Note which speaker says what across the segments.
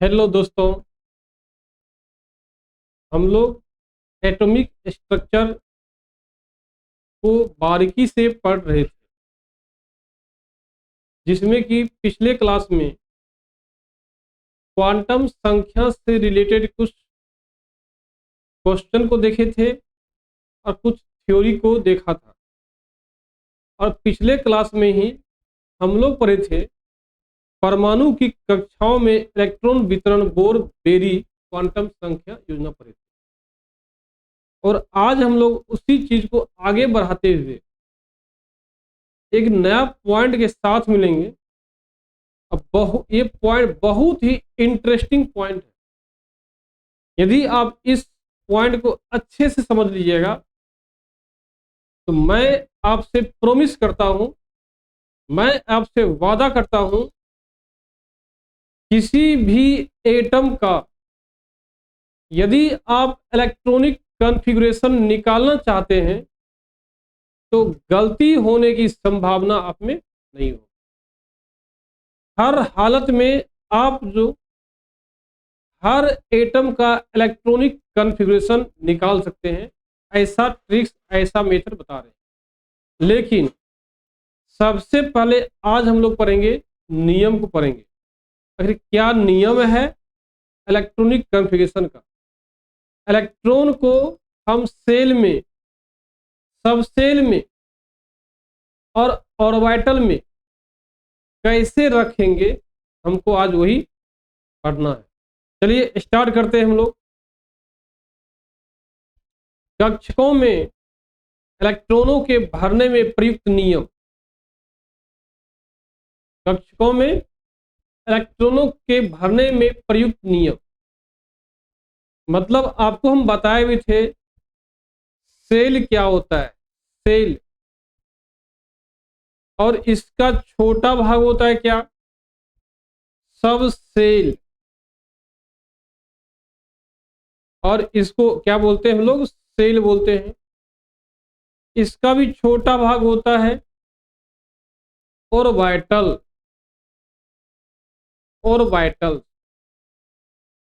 Speaker 1: Hello दोस्तों, हम लोग एटॉमिक स्ट्रक्चर को बारीकी से पढ़ रहे थे, जिसमें कि पिछले क्लास में क्वांटम संख्या से रिलेटेड कुछ क्वेश्चन को देखे थे और कुछ थ्योरी को देखा था। और पिछले क्लास में ही हम लोग पढ़े थे परमाणु की कक्षाओं में इलेक्ट्रॉन वितरण बोर बेरी क्वांटम संख्या योजना पढ़े थे। और आज हम लोग उसी चीज को आगे बढ़ाते हुए एक नया पॉइंट के साथ मिलेंगे। अब ये पॉइंट बहुत ही इंटरेस्टिंग पॉइंट है। यदि आप इस पॉइंट को अच्छे से समझ लीजिएगा तो मैं आपसे प्रॉमिस करता हूं, मैं आपसे वादा करता हूं, किसी भी एटम का यदि आप इलेक्ट्रॉनिक कॉन्फ़िगरेशन निकालना चाहते हैं तो गलती होने की संभावना आप में नहीं हो। हर हालत में आप जो हर एटम का इलेक्ट्रॉनिक कॉन्फ़िगरेशन निकाल सकते हैं, ऐसा ट्रिक्स, ऐसा मेथड बता रहे हैं। लेकिन सबसे पहले आज हम लोग पढ़ेंगे, नियम को पढ़ेंगे। आखिर क्या नियम है इलेक्ट्रॉनिक कॉन्फ़िगरेशन का। इलेक्ट्रॉन को हम सेल में, सब सेल में और ऑर्बिटल में कैसे रखेंगे, हमको आज वही पढ़ना है। चलिए स्टार्ट करते हैं हम लोग। कक्षकों में इलेक्ट्रॉनों के भरने में प्रयुक्त नियम। कक्षकों में इलेक्ट्रॉनों के भरने में प्रयुक्त नियम मतलब आपको हम बताए भी थे सेल क्या होता है। सेल और इसका छोटा भाग होता है क्या, सब सेल। और इसको क्या बोलते हैं हम लोग, सेल बोलते हैं। इसका भी छोटा भाग होता है ऑर्बिटल। ऑर्बिटल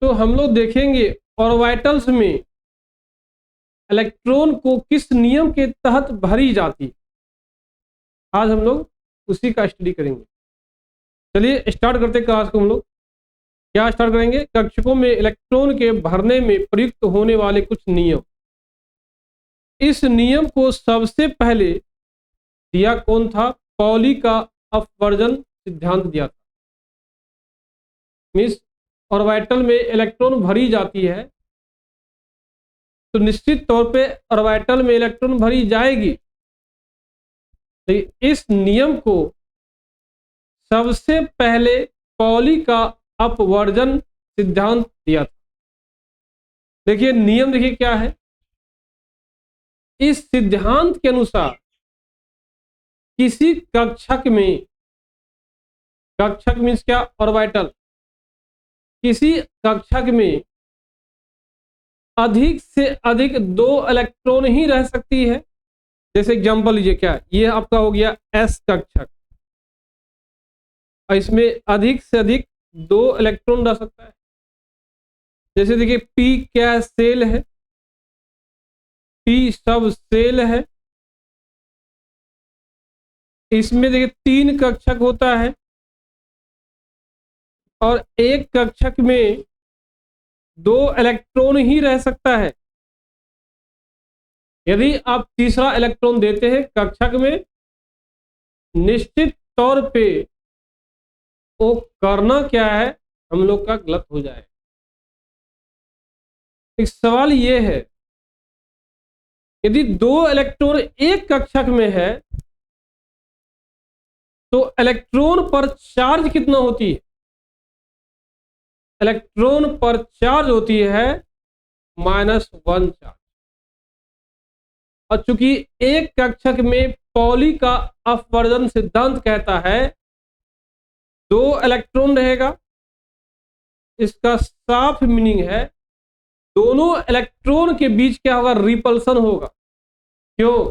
Speaker 1: तो हम लोग देखेंगे ऑर्बिटल्स में इलेक्ट्रॉन को किस नियम के तहत भरी जाती है। आज हम लोग उसी का स्टडी करेंगे। चलिए स्टार्ट करते क्लास को। हम लोग क्या स्टार्ट करेंगे, कक्षकों में इलेक्ट्रॉन के भरने में प्रयुक्त होने वाले कुछ नियम। इस नियम को सबसे पहले दिया कौन था, पॉली का अपवर्जन सिद्धांत दिया था। मीन्स ऑर्बिटल में इलेक्ट्रॉन भरी जाती है तो निश्चित तौर पे ऑर्बिटल में इलेक्ट्रॉन भरी जाएगी। तो इस नियम को सबसे पहले पॉली का अपवर्जन सिद्धांत दिया था। देखिए नियम, देखिए क्या है। इस सिद्धांत के अनुसार किसी कक्षक में, कक्षक मीन्स क्या, ऑर्बिटल, किसी कक्षक में अधिक से अधिक 2 इलेक्ट्रॉन ही रह सकती है। जैसे एग्जांपल लीजिए, क्या ये आपका हो गया एस कक्षक, और इसमें अधिक से अधिक 2 इलेक्ट्रॉन रह सकता है। जैसे देखिए पी क्या सेल है, पी सब सेल है। इसमें देखिए 3 कक्षक होता है और एक कक्षक में 2 इलेक्ट्रॉन ही रह सकता है। यदि आप तीसरा इलेक्ट्रॉन देते हैं कक्षक में, निश्चित तौर पे वो करना क्या है, हम लोग का गलत हो जाए। एक सवाल ये है, यदि 2 इलेक्ट्रॉन एक कक्षक में है तो इलेक्ट्रॉन पर चार्ज कितना होती है, इलेक्ट्रॉन पर चार्ज होती है -1 चार्ज। और चूंकि एक कक्षक में पॉली का अपवर्जन सिद्धांत कहता है 2 इलेक्ट्रॉन रहेगा, इसका साफ मीनिंग है दोनों इलेक्ट्रॉन के बीच क्या होगा, रिपल्सन होगा। क्यों,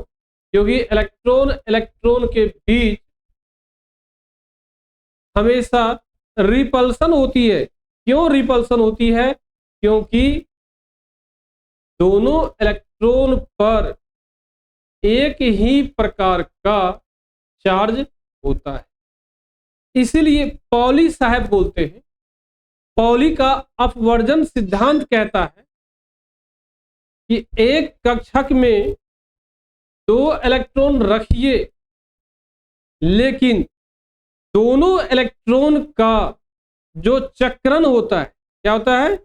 Speaker 1: क्योंकि इलेक्ट्रॉन इलेक्ट्रॉन के बीच हमेशा रिपल्सन होती है। क्यों रिपल्सन होती है? क्योंकि दोनों इलेक्ट्रॉन पर एक ही प्रकार का चार्ज होता है। इसीलिए पॉली साहब बोलते हैं, पॉली का अपवर्जन सिद्धांत कहता है कि एक कक्षक में 2 इलेक्ट्रॉन रखिए, लेकिन दोनों इलेक्ट्रॉन का जो चक्रण होता है, क्या होता है?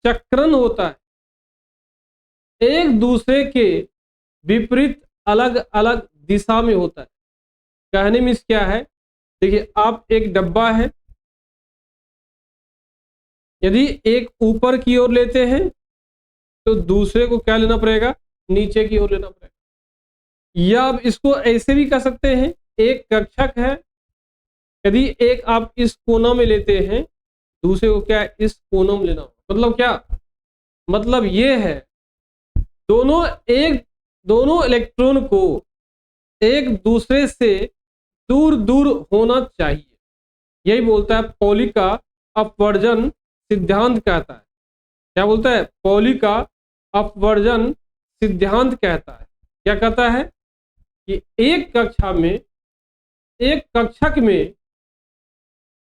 Speaker 1: चक्रण होता है, एक दूसरे के विपरीत अलग अलग दिशा में होता है। कहने में क्या है? देखिए, आप एक डब्बा है, यदि एक ऊपर की ओर लेते हैं तो दूसरे को क्या लेना पड़ेगा? नीचे की ओर लेना पड़ेगा। या आप इसको ऐसे भी कह सकते हैं, एक कक्षक है, यदि एक आप इस कोना में लेते हैं, दूसरे को क्या इस कोना में लेना होगा। मतलब क्या? मतलब ये है, दोनों इलेक्ट्रॉन को एक दूसरे से दूर दूर होना चाहिए। यही बोलता है पॉली का अपवर्जन सिद्धांत कहता है। क्या बोलता है? पॉली का अपवर्जन सिद्धांत कहता है। क्या कहता है? कि एक कक्षक में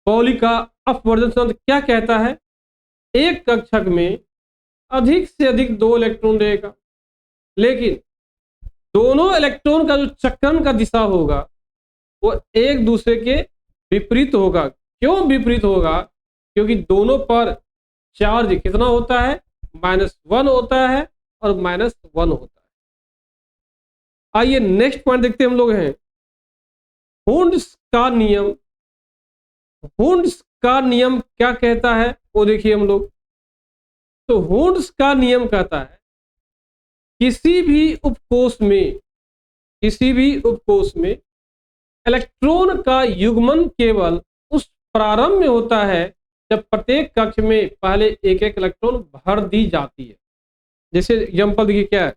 Speaker 1: पॉली का अपवर्जन सिद्धांत क्या कहता है? एक कक्षक में अधिक से अधिक 2 इलेक्ट्रॉन रहेगा, लेकिन दोनों इलेक्ट्रॉन का जो चक्रण का दिशा होगा वो एक दूसरे के विपरीत होगा। क्यों विपरीत होगा? क्योंकि दोनों पर चार्ज कितना होता है? -1 होता है और -1 होता है। आइए नेक्स्ट पॉइंट देखते हैं हम लोग हैं, हुंड्स का नियम। हुंड्स का नियम क्या कहता है वो देखिए हम लोग। तो हुंड्स का नियम कहता है किसी भी उपकोष में इलेक्ट्रॉन का युग्मन केवल उस प्रारंभ में होता है जब प्रत्येक कक्ष में पहले एक एक इलेक्ट्रॉन भर दी जाती है। जैसे एग्जांपल देखिए, क्या है?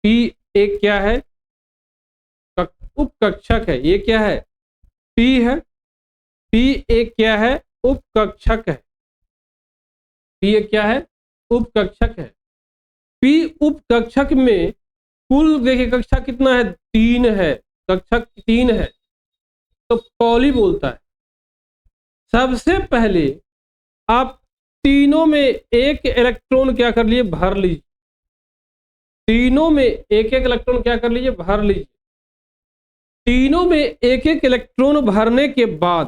Speaker 1: P एक क्या है? उपकक्षक है। ये क्या है? P है। P एक क्या है? उपकक्षक है। P एक क्या है? उपकक्षक है। P उपकक्षक में कुल देखिए कक्षा कितना है? 3 है। कक्षक 3 है। तो पॉली बोलता है सबसे पहले आप तीनों में एक इलेक्ट्रॉन क्या कर लिए? भर लीजिए। तीनों में एक एक इलेक्ट्रॉन क्या कर लीजिए? भर लीजिए। तीनों में एक एक इलेक्ट्रॉन भरने के बाद,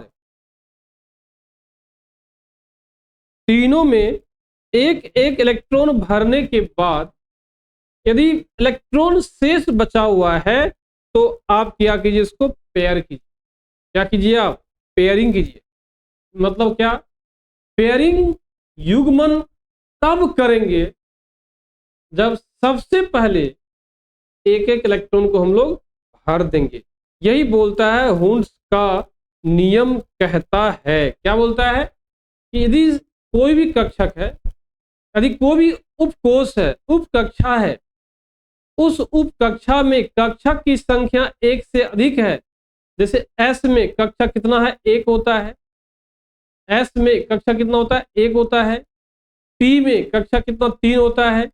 Speaker 1: तीनों में एक एक इलेक्ट्रॉन भरने के बाद यदि इलेक्ट्रॉन शेष बचा हुआ है तो आप क्या कीजिए? इसको पेयर कीजिए। क्या कीजिए? आप पेयरिंग कीजिए। मतलब क्या? पेयरिंग युग्मन तब करेंगे जब सबसे पहले एक एक इलेक्ट्रॉन को हम लोग भर देंगे। यही बोलता है हुंड्स का नियम कहता है। क्या बोलता है? कि यदि कोई भी कक्षक है, यदि कोई भी उपकोष है, उपकक्षा है, उस उपकक्षा में कक्षक की संख्या 1 से अधिक है, जैसे S में कक्षक कितना है? 1 होता है। S में कक्षक कितना होता है? 1 होता है। P में कक्षक कितना? 3 होता है।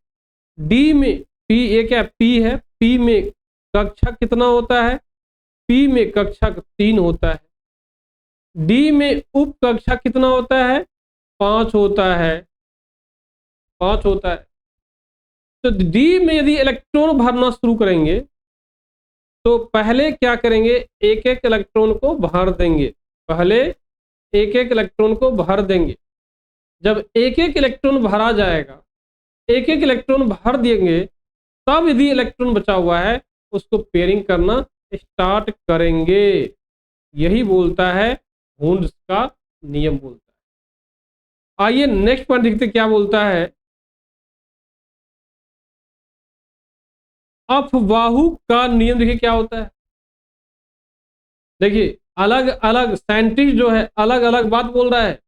Speaker 1: D में P एक है, P है, P में कक्षक कितना होता है? P में कक्षक 3 होता है। D में उप कक्षक कितना होता है? 5 होता है। 5 होता है। तो D में यदि इलेक्ट्रॉन भरना शुरू करेंगे तो पहले क्या करेंगे? एक एक इलेक्ट्रॉन को भर देंगे। पहले एक एक इलेक्ट्रॉन को भर देंगे। जब एक एक इलेक्ट्रॉन भरा जाएगा, एक एक इलेक्ट्रॉन भर देंगे, तब यदि इलेक्ट्रॉन बचा हुआ है उसको पेयरिंग करना स्टार्ट करेंगे। यही बोलता है हुंड्स का नियम बोलता है। आइए नेक्स्ट पॉइंट देखते क्या बोलता है। अफवाहु का नियम देखिए क्या होता है। देखिए अलग अलग साइंटिस्ट जो है अलग अलग बात बोल रहा है।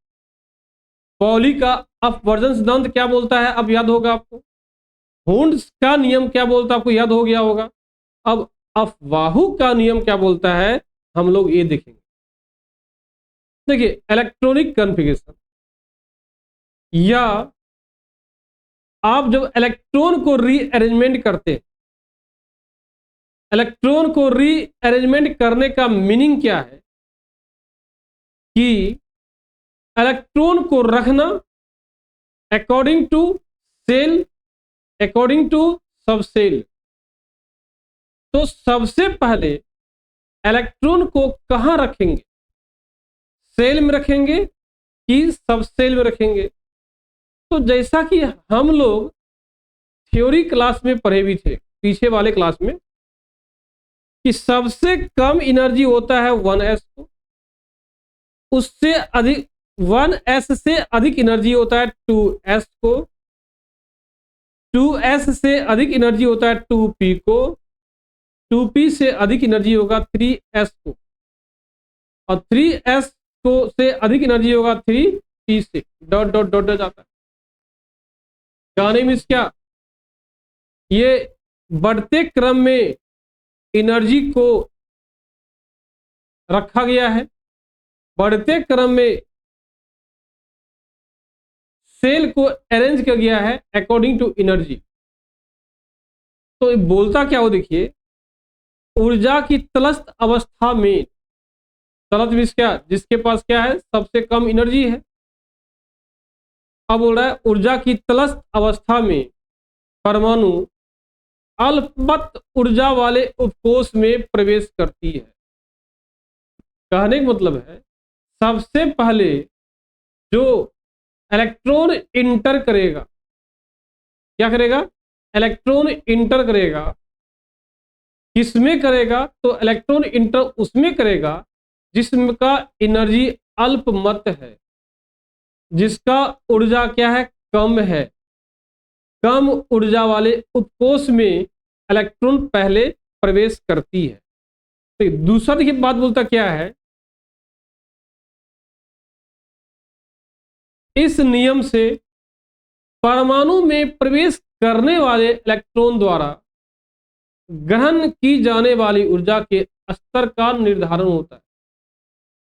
Speaker 1: पॉली का अपवर्जन सिद्धांत क्या बोलता है? अब याद होगा आपको। हुंड्स का नियम क्या बोलता है? आपको याद हो गया होगा। अब अफवाहु का नियम क्या बोलता है हम लोग ये देखेंगे। देखिए इलेक्ट्रॉनिक कॉन्फ़िगरेशन, या आप जब इलेक्ट्रॉन को रीअरेंजमेंट करते, इलेक्ट्रॉन को रीअरेंजमेंट करने का मीनिंग क्या है कि इलेक्ट्रॉन को रखना according to shell, according to subshell. तो सबसे पहले इलेक्ट्रॉन को कहां रखेंगे, सेल में रखेंगे कि सब सेल में रखेंगे। तो जैसा कि हम लोग थ्योरी क्लास में पढ़े भी थे पीछे वाले क्लास में कि सबसे कम एनर्जी होता है 1s को, उससे अधिक 1s से अधिक एनर्जी होता है 2s को, 2s से अधिक एनर्जी होता है 2p को, 2p से अधिक एनर्जी होगा 3s को, और 3s को से अधिक एनर्जी होगा 3p से, डॉट डॉट डॉट जाता है। गाने में क्या, ये बढ़ते क्रम में एनर्जी को रखा गया है, बढ़ते क्रम में सेल को अरेंज किया गया है अकॉर्डिंग टू एनर्जी। तो बोलता क्या हो, देखिए, ऊर्जा की तलस्त अवस्था में, तलस्त मींस क्या, जिसके पास क्या है, सबसे कम एनर्जी है। अब बोल रहा है ऊर्जा की तलस्त अवस्था में परमाणु अल्पमत ऊर्जा वाले उपकोष में प्रवेश करती है। कहने का मतलब है सबसे पहले जो इलेक्ट्रॉन इंटर करेगा, क्या करेगा, इलेक्ट्रॉन इंटर करेगा, किसमें करेगा, तो इलेक्ट्रॉन इंटर उसमें करेगा जिसका एनर्जी अल्पमत है, जिसका ऊर्जा क्या है, कम है। कम ऊर्जा वाले उपकोष में इलेक्ट्रॉन पहले प्रवेश करती है। तो दूसरा देखिए बात बोलता क्या है, इस नियम से परमाणु में प्रवेश करने वाले इलेक्ट्रॉन द्वारा ग्रहण की जाने वाली ऊर्जा के स्तर का निर्धारण होता है।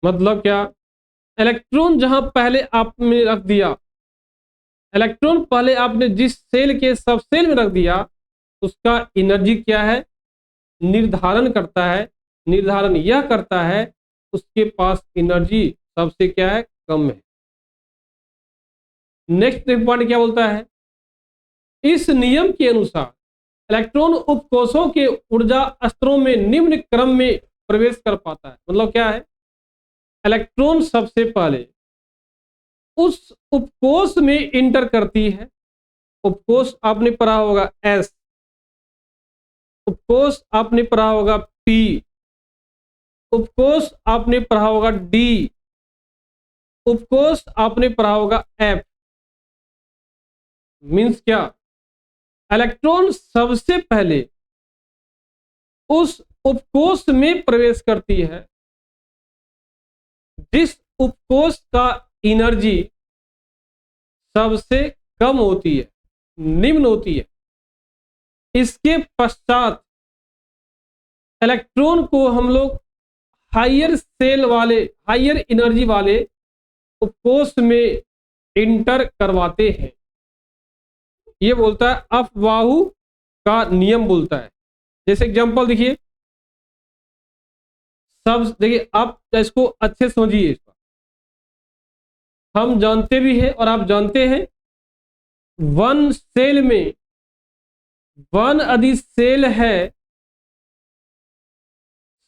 Speaker 1: मतलब क्या, इलेक्ट्रॉन जहां पहले आपने रख दिया, इलेक्ट्रॉन पहले आपने जिस सेल के सब सेल में रख दिया, उसका एनर्जी क्या है, निर्धारण करता है। निर्धारण यह करता है उसके पास एनर्जी सबसे क्या है, कम है। नेक्स्ट पॉइंट क्या बोलता है, इस नियम के अनुसार इलेक्ट्रॉन उपकोषों के ऊर्जा स्तरों में निम्न क्रम में प्रवेश कर पाता है। मतलब क्या है, इलेक्ट्रॉन सबसे पहले उस उपकोष में इंटर करती है। उपकोष आपने पढ़ा होगा एस, उपकोष आपने पढ़ा होगा पी, उपकोष आपने पढ़ा होगा डी, उपकोष आपने पढ़ा होगा एफ। मींस क्या, इलेक्ट्रॉन सबसे पहले उस उपकोष में प्रवेश करती है जिस उपकोष का एनर्जी सबसे कम होती है, निम्न होती है। इसके पश्चात इलेक्ट्रॉन को हम लोग हायर सेल वाले, हायर एनर्जी वाले उपकोष में इंटर करवाते हैं। ये बोलता है अफवाहु का नियम बोलता है। जैसे एग्जांपल देखिए, सब देखिए, आप इसको अच्छे समझिए। इसका हम जानते भी हैं और आप जानते हैं, वन सेल में वन यदि सेल है,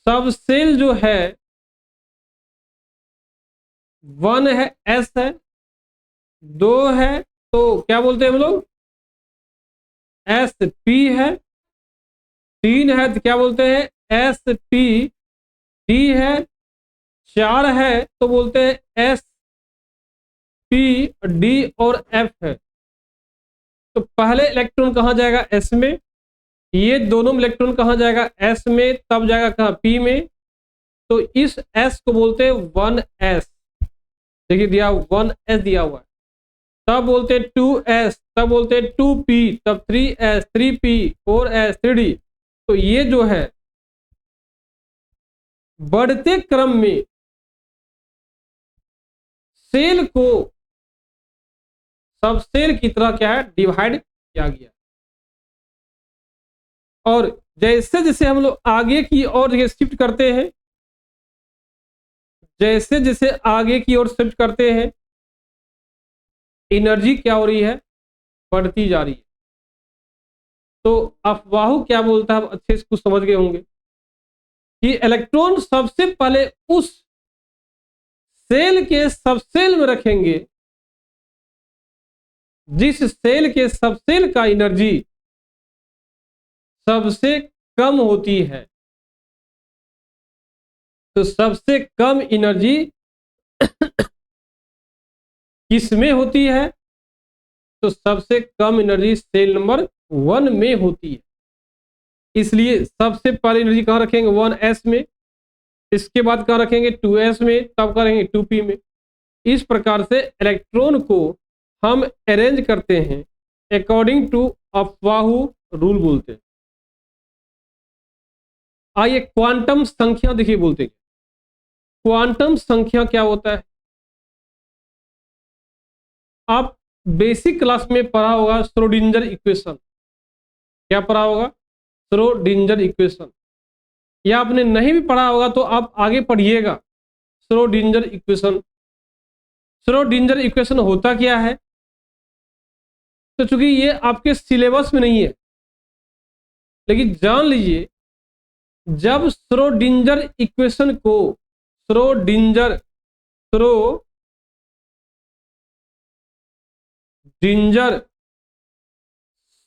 Speaker 1: सब सेल जो है, वन है, एस है, दो है तो क्या बोलते हैं हम लोग, एस पी है, तीन है तो क्या बोलते हैं, एस पी डी है, चार है तो बोलते हैं एस पी डी और एफ है। तो पहले इलेक्ट्रॉन कहां जाएगा, एस में, ये दोनों इलेक्ट्रॉन कहां जाएगा, एस में, तब जाएगा कहां, पी में। तो इस एस को बोलते हैं वन एस। देखिए दिया वन एस दिया हुआ है, तब बोलते हैं टू एस, तब बोलते हैं टू पी, तब three S, three P, four S, three D. तो ये जो है बढ़ते क्रम में सेल को सबसेल की तरह क्या है, डिवाइड किया गया। और जैसे जैसे हम लोग आगे की ओर शिफ्ट करते हैं, जैसे जैसे आगे की ओर शिफ्ट करते हैं, एनर्जी क्या हो रही है, बढ़ती जा रही है। तो अफवाहु क्या बोलता है, आप अच्छे से कुछ समझ गए होंगे कि इलेक्ट्रॉन सबसे पहले उस सेल के सबसेल में रखेंगे जिस सेल के सबसेल का एनर्जी सबसे कम होती है। तो सबसे कम एनर्जी किसमें होती है, तो सबसे कम एनर्जी सेल नंबर 1 में होती है। इसलिए सबसे पहले एनर्जी कहां रखेंगे, 1s में, इसके बाद कहां रखेंगे, 2s में, तब करेंगे 2p में। इस प्रकार से इलेक्ट्रॉन को हम अरेंज करते हैं अकॉर्डिंग टू अफवाहु रूल बोलते हैं। आइए क्वांटम संख्या देखिए, बोलते हैं क्वांटम संख्या क्या होता है। आप बेसिक क्लास में पढ़ा होगा श्रोडिंगर इक्वेशन, क्या पढ़ा होगा, श्रोडिंगर इक्वेशन। या आपने नहीं भी पढ़ा होगा तो आप आगे पढ़िएगा श्रोडिंगर इक्वेशन। श्रोडिंगर इक्वेशन होता क्या है, तो चूंकि ये आपके सिलेबस में नहीं है, लेकिन जान लीजिए जब श्रोडिंगर इक्वेशन को, श्रोडिंगर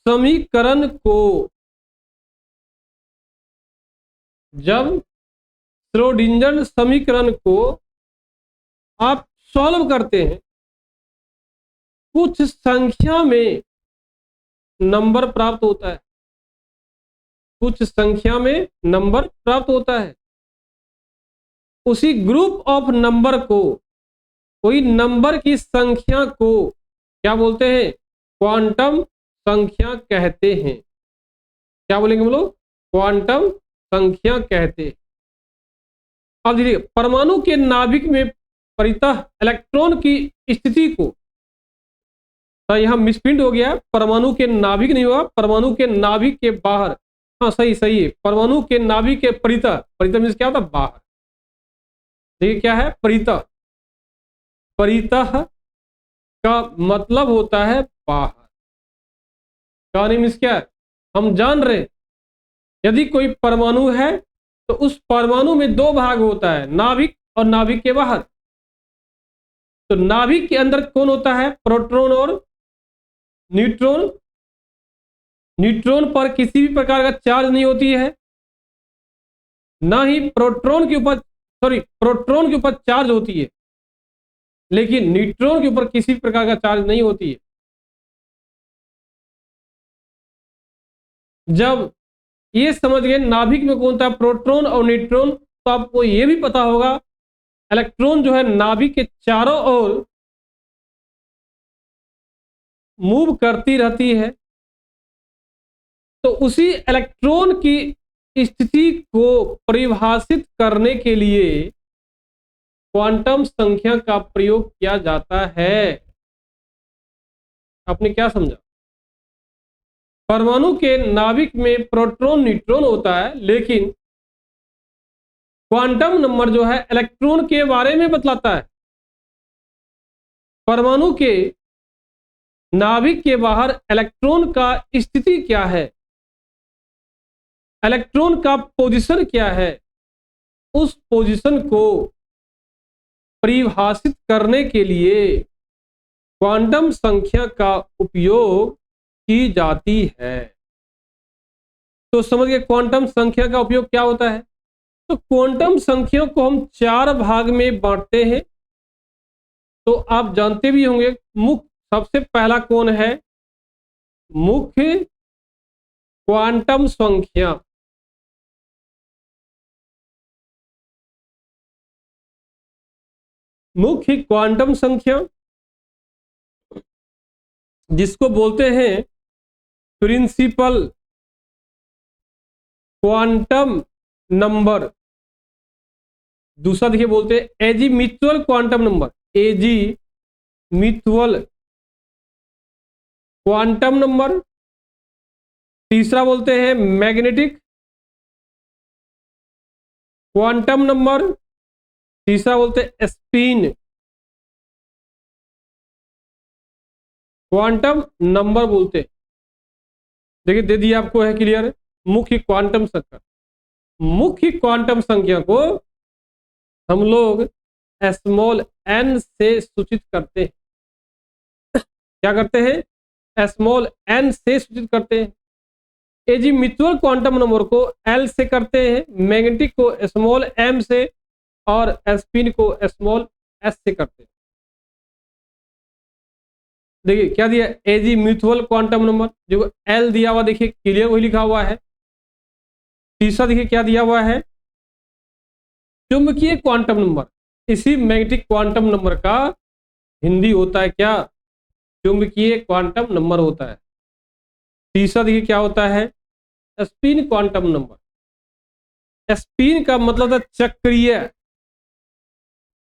Speaker 1: समीकरण को, जब श्रोडिंगर समीकरण को आप सॉल्व करते हैं, कुछ संख्या में नंबर प्राप्त होता है, कुछ संख्या में नंबर प्राप्त होता है। उसी ग्रुप ऑफ नंबर को, कोई नंबर की संख्या को क्या बोलते हैं, क्वांटम संख्या कहते हैं। क्या बोलेंगे हम लोग, क्वांटम संख्या कहते हैं। अब देखिए परमाणु के नाभिक में परितः इलेक्ट्रॉन की स्थिति को, तो यहां मिसप्रिंट हो गया, परमाणु के नाभिक नहीं हुआ, परमाणु के नाभिक के बाहर, हाँ सही सही है, परमाणु के नाभिक के परितः, परितः मीन्स क्या होता है, बाहर। देखिए क्या है परितः, परितः का मतलब होता है बाहर। का नहीं मीन्स क्या है, हम जान रहे यदि कोई परमाणु है तो उस परमाणु में दो भाग होता है, नाभिक और नाभिक के बाहर। तो नाभिक के अंदर कौन होता है, प्रोटॉन और न्यूट्रॉन। न्यूट्रॉन पर किसी भी प्रकार का चार्ज नहीं होती है, ना ही प्रोटॉन के ऊपर, सॉरी प्रोटॉन के ऊपर चार्ज होती है, लेकिन न्यूट्रॉन के ऊपर किसी प्रकार का चार्ज नहीं होती है। जब ये समझ गए नाभिक में कौन था, प्रोटॉन और न्यूट्रॉन, तो आपको ये भी पता होगा इलेक्ट्रॉन जो है नाभिक के चारों ओर मूव करती रहती है। तो उसी इलेक्ट्रॉन की स्थिति को परिभाषित करने के लिए क्वांटम संख्या का प्रयोग किया जाता है। आपने क्या समझा, परमाणु के नाभिक में प्रोटॉन न्यूट्रॉन होता है, लेकिन क्वांटम नंबर जो है इलेक्ट्रॉन के बारे में बतलाता है। परमाणु के नाभिक के बाहर इलेक्ट्रॉन का स्थिति क्या है, इलेक्ट्रॉन का पोजीशन क्या है, उस पोजीशन को परिभाषित करने के लिए क्वांटम संख्या का उपयोग की जाती है। तो समझ गए क्वांटम संख्या का उपयोग क्या होता है। तो क्वांटम संख्या को हम 4 भाग में बांटते हैं। तो आप जानते भी होंगे मुख्य, सबसे पहला कौन है, मुख्य क्वांटम संख्या। मुख्य क्वांटम संख्या जिसको बोलते हैं प्रिंसिपल क्वांटम नंबर। दूसरा देखिए बोलते हैं एजीमिचुअल क्वांटम नंबर, एजीमिचुअल क्वांटम नंबर, तीसरा बोलते हैं मैग्नेटिक क्वांटम नंबर, तीसरा बोलते हैं स्पिन क्वांटम नंबर बोलते हैं। देखिए दे दिया आपको, है क्लियर। मुख्य क्वांटम संख्या, मुख्य क्वांटम संख्या को हम लोग स्मॉल एन से सूचित करते हैं। क्या करते हैं? स्मॉल एन से सूचित करते हैं। एजीम्यूचुअल क्वांटम नंबर को एल से करते हैं, मैग्नेटिक को स्मॉल एम से और स्पिन को स्मॉल एस से करते हैं। देखिए क्या दिया, एजीम्यूचुअल क्वांटम नंबर जो एल दिया हुआ, देखिए क्लियर वही लिखा हुआ है। तीसरा देखिए क्या दिया हुआ है, चुंबकीय क्वांटम नंबर। इसी मैग्नेटिक क्वांटम नंबर का हिंदी होता है क्या? चुंबकीय क्वांटम नंबर होता है। तीसरा देखिए क्या होता है, स्पिन क्वांटम नंबर। स्पिन का मतलब है चक्रीय,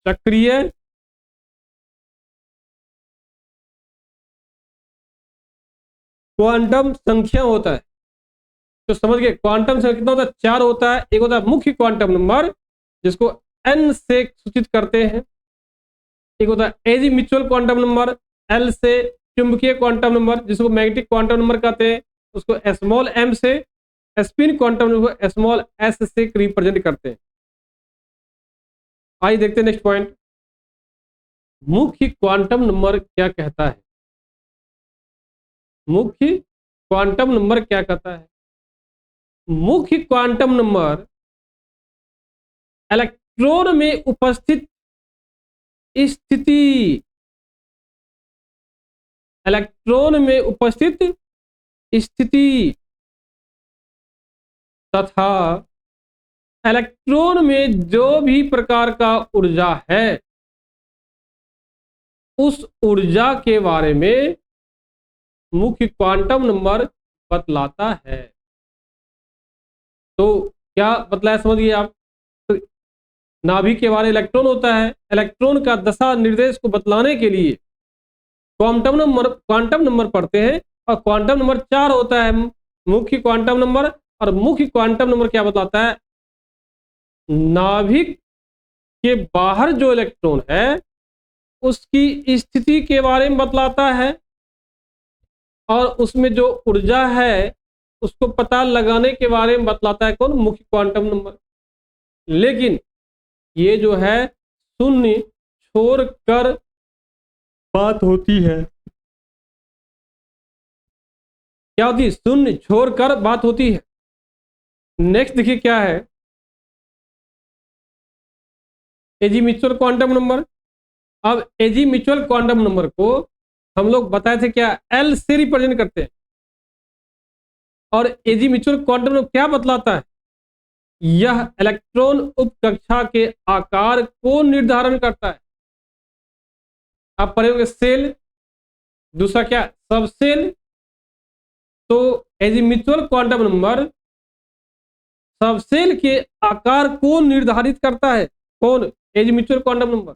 Speaker 1: चक्रीय क्वांटम संख्या होता है। तो समझ गए, क्वांटम संख्या कितना होता है? 4 होता है। एक होता है मुख्य क्वांटम नंबर जिसको एन से सूचित करते हैं, एक होता है एजीम्यूचुअल क्वांटम नंबर एल से, चुंबकीय क्वांटम नंबर जिसको मैग्नेटिक क्वांटम नंबर कहते हैं उसको स्मॉल एम से, स्पिन क्वांटम नंबर को स्मॉल एस से रिप्रेजेंट करते हैं। आइए देखते हैं नेक्स्ट पॉइंट, मुख्य क्वांटम नंबर क्या कहता है? मुख्य क्वांटम नंबर क्या कहता है? मुख्य क्वांटम नंबर इलेक्ट्रॉन में उपस्थित स्थिति, इलेक्ट्रॉन में उपस्थित स्थिति तथा इलेक्ट्रॉन में जो भी प्रकार का ऊर्जा है उस ऊर्जा के बारे में मुख्य क्वांटम नंबर बतलाता है। तो क्या बतलाया समझिए आप, तो नाभिक के बारे में इलेक्ट्रॉन होता है, इलेक्ट्रॉन का दशा निर्देश को बतलाने के लिए क्वांटम नंबर पढ़ते हैं। और क्वांटम नंबर 4 होता है, मुख्य क्वांटम नंबर। और मुख्य क्वांटम नंबर क्या बतलाता है? नाभिक के बाहर जो इलेक्ट्रॉन है उसकी स्थिति के बारे में बतलाता है और उसमें जो ऊर्जा है उसको पता लगाने के बारे में बतलाता है। कौन? मुख्य क्वांटम नंबर। लेकिन ये जो है शून्य छोड़कर बात होती है। क्या होती है? शून्य छोड़कर बात होती है। नेक्स्ट देखिए क्या है, एजीम्यूचुअल क्वांटम नंबर। अब एजीम्यूचुअल क्वांटम नंबर को हम लोग बताए थे क्या, एल से रिप्रेजेंट करते हैं। और एजीम्यूचुअल क्वांटम नंबर क्या बतलाता है? यह इलेक्ट्रॉन उपकक्षा के आकार को निर्धारण करता है। आप पढ़ेंगे सेल, दूसरा क्या, सब सेल। तो एजीम्यूचुअल क्वांटम नंबर सब सेल के आकार को निर्धारित करता है। कौन? एजीम्यूचुअल क्वांटम नंबर।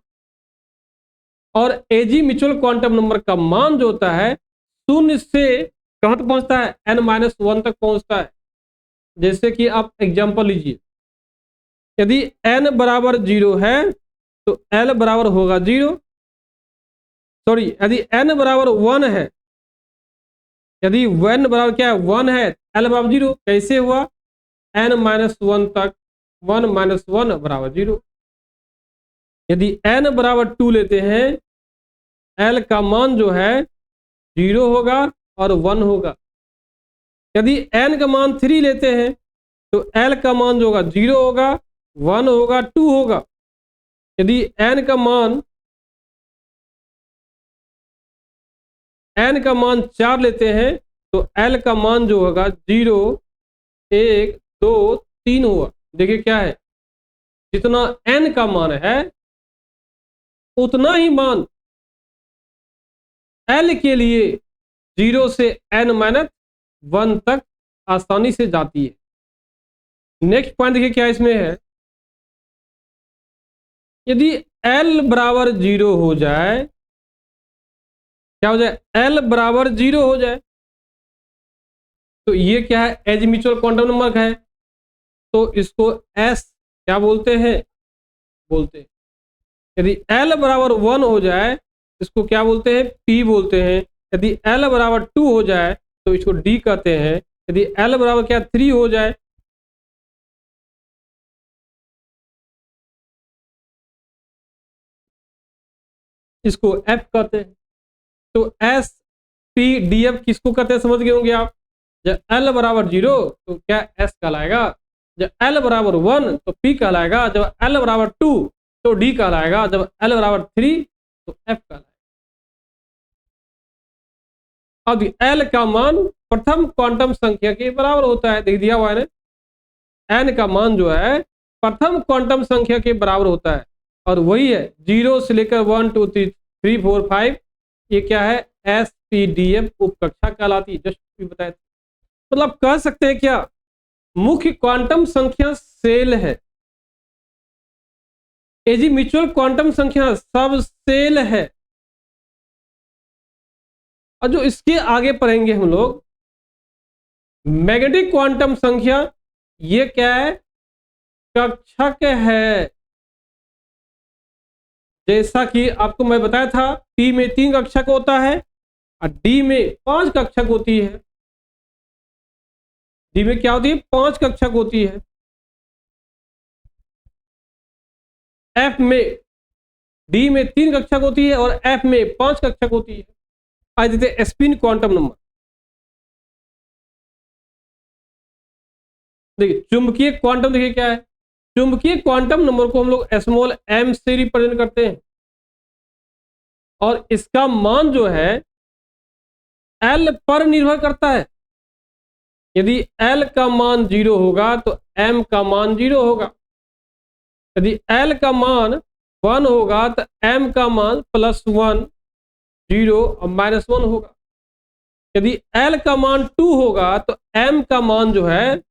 Speaker 1: और एजीम्यूचुअल क्वांटम नंबर का मान जो होता है शून्य से कहां तक पहुंचता है? n-1 तक पहुंचता है। जैसे कि आप एग्जांपल लीजिए, यदि n बराबर 0 है तो l बराबर होगा 0। सॉरी, यदि n बराबर 1 है, यदि n बराबर क्या है? 1 है, l बराबर 0। कैसे हुआ? n-1 तक 1 - 1 = 0। यदि n बराबर 2 लेते हैं, l का मान जो है 0 होगा और 1 होगा। यदि n का मान 3 लेते हैं तो l का मान जो होगा 0 होगा, 1 होगा, 2 होगा। यदि n का मान 4 लेते हैं तो l का मान जो होगा 0, 1, 2, 3 होगा। देखिए क्या है, जितना n का मान है उतना ही मान l के लिए 0 से n-1 तक आसानी से जाती है। नेक्स्ट पॉइंट देखिए क्या इसमें है, यदि l बराबर 0 हो जाए क्या हो जाए, L बराबर 0 हो जाए। तो ये क्या है, एज म्यूचुअल क्वांटम नंबर है, तो इसको S क्या बोलते हैं, बोलते हैं। यदि L बराबर 1 हो जाए इसको क्या बोलते हैं, P बोलते हैं। यदि L बराबर 2 हो जाए तो इसको D कहते हैं। यदि L बराबर क्या 3 हो जाए, इसको F कहते हैं। तो S P D F किसको कहते हैं, समझ गए होंगे आप। जब L बराबर 0 तो क्या S कहलाएगा, जब L बराबर 1 तो P कहलाएगा, जब L बराबर 2 तो D कहलाएगा, जब L बराबर 3 तो F कहलाएगा। अब L का मान प्रथम क्वांटम संख्या के बराबर होता है, देख दिया हुआ है ना। N का मान जो है प्रथम क्वांटम संख्या के बराबर होता है, और वही है 0 से लेकर 1 2 3 4 5, ये क्या है, SPDF उपकक्षा कहलाती है। जस्ट बताया, मतलब कह सकते हैं क्या, मुख्य क्वांटम संख्या सेल है, एजी म्यूचुअल क्वांटम संख्या सब सेल है। और जो इसके आगे पढ़ेंगे हम लोग मैग्नेटिक क्वांटम संख्या, ये क्या है, कक्षक है। जैसा कि आपको मैं बताया था, P में 3 कक्षक होता है और D में 5 कक्षक होती है। D में क्या होती है, 5 कक्षक होती है। F में, D में 3 कक्षक होती है और F में 5 कक्षक होती है। आज देते हैं स्पिन क्वांटम नंबर। देखिए चुंबकीय क्वांटम, देखिए क्या है, चुंबकीय क्वांटम नंबर को हम लोग स्मॉल m से रिप्रेजेंट करते हैं, और इसका मान जो है L पर निर्भर करता है। यदि L का मान 0 होगा तो m का मान 0 होगा। यदि L का मान 1 होगा तो m का मान +1 0 और -1 होगा। यदि L का मान 2 होगा तो m का मान जो है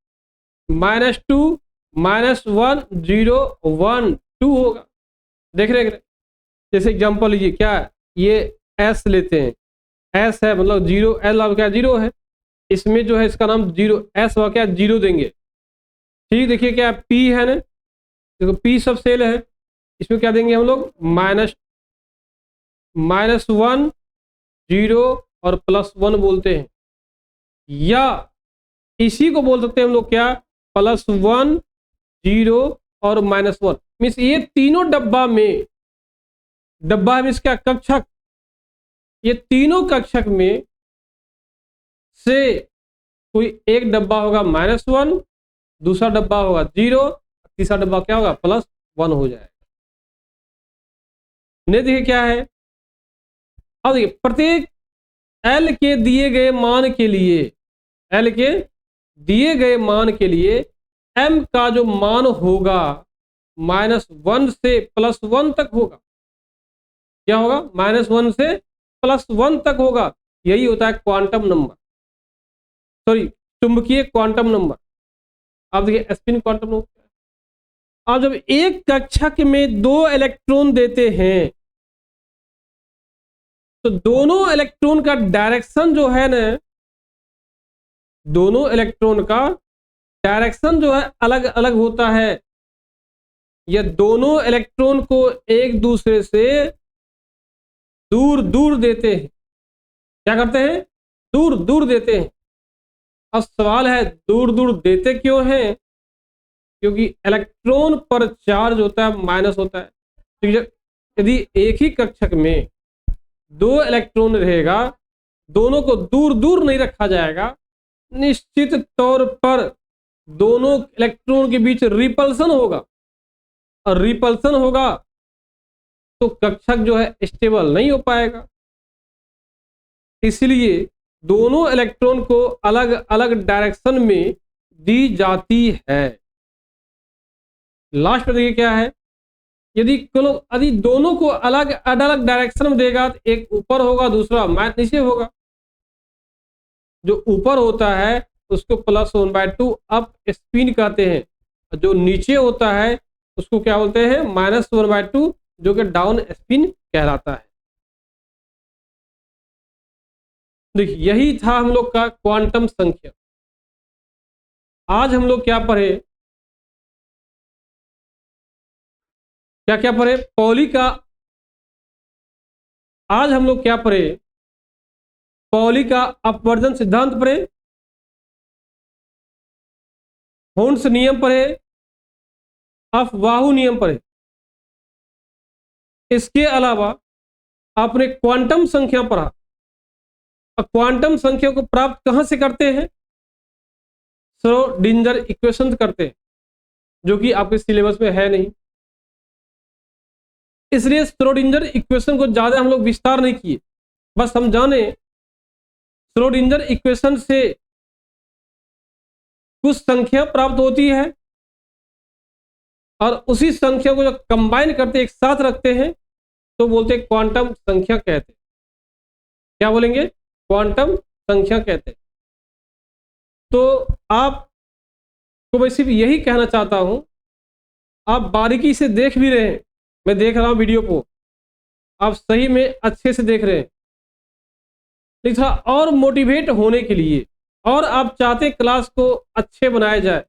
Speaker 1: -2 -1 0 1 2 होगा। देख रहे हैं, जैसे एग्जांपल लीजिए, क्या है, ये S लेते हैं, S है मतलब 0, L अब क्या 0 है, इसमें जो है इसका नाम 0 S और क्या 0 देंगे। ठीक, देखिए क्या P है ना, देखो P सब सेल है, इसमें क्या देंगे हम लोग, -1 0 और +1 बोलते हैं, या इसी को बोल सकते हैं हम लोग क्या, +1 0 और -1। मीन्स ये तीनों डब्बा मीन्स क्या, कक्षक, ये तीनों कक्षक में से कोई एक डब्बा होगा -1, दूसरा डब्बा होगा 0, तीसरा डब्बा क्या होगा, +1 हो जाएगा। नहीं, देखिए क्या है, अब देखिए प्रत्येक L के दिए गए मान के लिए, L के दिए गए मान के लिए M का जो मान होगा -1 से +1 तक होगा। क्या होगा, -1 से +1 तक होगा। यही होता है क्वांटम नंबर, सॉरी चुंबकीय क्वांटम नंबर। अब देखिए स्पिन क्वांटम नंबर, अब जब एक कक्षक में 2 इलेक्ट्रॉन देते हैं तो दोनों इलेक्ट्रॉन का डायरेक्शन जो है ना, दोनों इलेक्ट्रॉन का डायरेक्शन जो है अलग अलग होता है। ये दोनों इलेक्ट्रॉन को एक दूसरे से दूर दूर देते हैं। क्या करते हैं, दूर दूर देते हैं। अब सवाल है दूर दूर देते क्यों हैं, क्योंकि इलेक्ट्रॉन पर चार्ज होता है, माइनस होता है। तो यदि एक ही कक्षक में 2 इलेक्ट्रॉन रहेगा, दोनों को दूर दूर नहीं रखा जाएगा, निश्चित तौर पर दोनों इलेक्ट्रॉन के बीच रिपल्सन होगा, और रिपल्सन होगा तो कक्षक जो है स्टेबल नहीं हो पाएगा। इसलिए दोनों इलेक्ट्रॉन को अलग अलग डायरेक्शन में दी जाती है। लास्ट पर देखिए क्या है, यदि दोनों को अलग अलग डायरेक्शन में देगा तो एक ऊपर होगा, दूसरा नीचे होगा। जो ऊपर होता है उसको +1/2 अप स्पिन कहते हैं, जो नीचे होता है उसको क्या बोलते हैं, -1/2, जो कि डाउन स्पिन कहलाता है। देखिए यही था हम लोग का क्वांटम संख्या। आज हम लोग क्या पढ़े, क्या क्या पढ़े, पॉली का, आज हम लोग क्या पढ़े, पॉली का अपवर्जन सिद्धांत पढ़े, होन्स नियम पढ़े, अफवाहु नियम पढ़े। इसके अलावा आपने क्वांटम संख्या पढ़ा। अब क्वांटम संख्या को प्राप्त कहां से करते हैं, श्रोडिंगर इक्वेशन करते हैं, जो कि आपके सिलेबस में है नहीं, इसलिए श्रोडिंगर इक्वेशन को ज्यादा हम लोग विस्तार नहीं किए। बस हम जाने श्रोडिंगर इक्वेशन से कुछ संख्या प्राप्त होती है और उसी संख्या को जब कंबाइन करते एक साथ रखते हैं तो बोलते हैं क्वांटम संख्या कहते हैं। क्या बोलेंगे, क्वांटम संख्या कहते हैं। तो आपको मैं सिर्फ यही कहना चाहता हूं, आप बारीकी से देख भी रहे हैं, मैं देख रहा हूं वीडियो को, आप सही में अच्छे से देख रहे हैं, लेकिन थोड़ा और मोटिवेट होने के लिए, और आप चाहते क्लास को अच्छे बनाया जाए,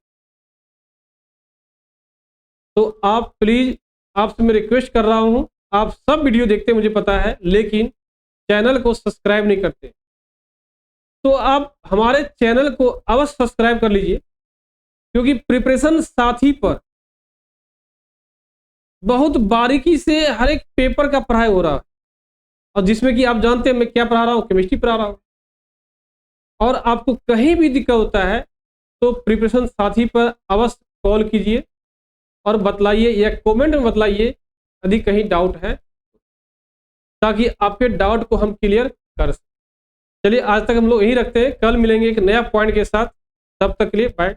Speaker 1: तो आप प्लीज, आपसे मैं रिक्वेस्ट कर रहा हूं, आप सब वीडियो देखते मुझे पता है, लेकिन चैनल को सब्सक्राइब नहीं करते, तो आप हमारे चैनल को अवश्य सब्सक्राइब कर लीजिए, क्योंकि प्रिपरेशन साथी पर बहुत बारीकी से हर एक पेपर का पढ़ाई हो रहा है, और जिसमें कि आप जानते हैं मैं क्या पढ़ा रहा हूँ, केमिस्ट्री पढ़ा रहा हूँ। और आपको कहीं भी दिक्कत होता है तो प्रिपरेशन साथी पर अवश्य कॉल कीजिए और बतलाइए, या कमेंट में बतलाइए यदि कहीं डाउट है, ताकि आपके डाउट को हम क्लियर कर सकें। चलिए आज तक हम लोग यही रखते हैं, कल मिलेंगे एक नया पॉइंट के साथ, तब तक के लिए बाय।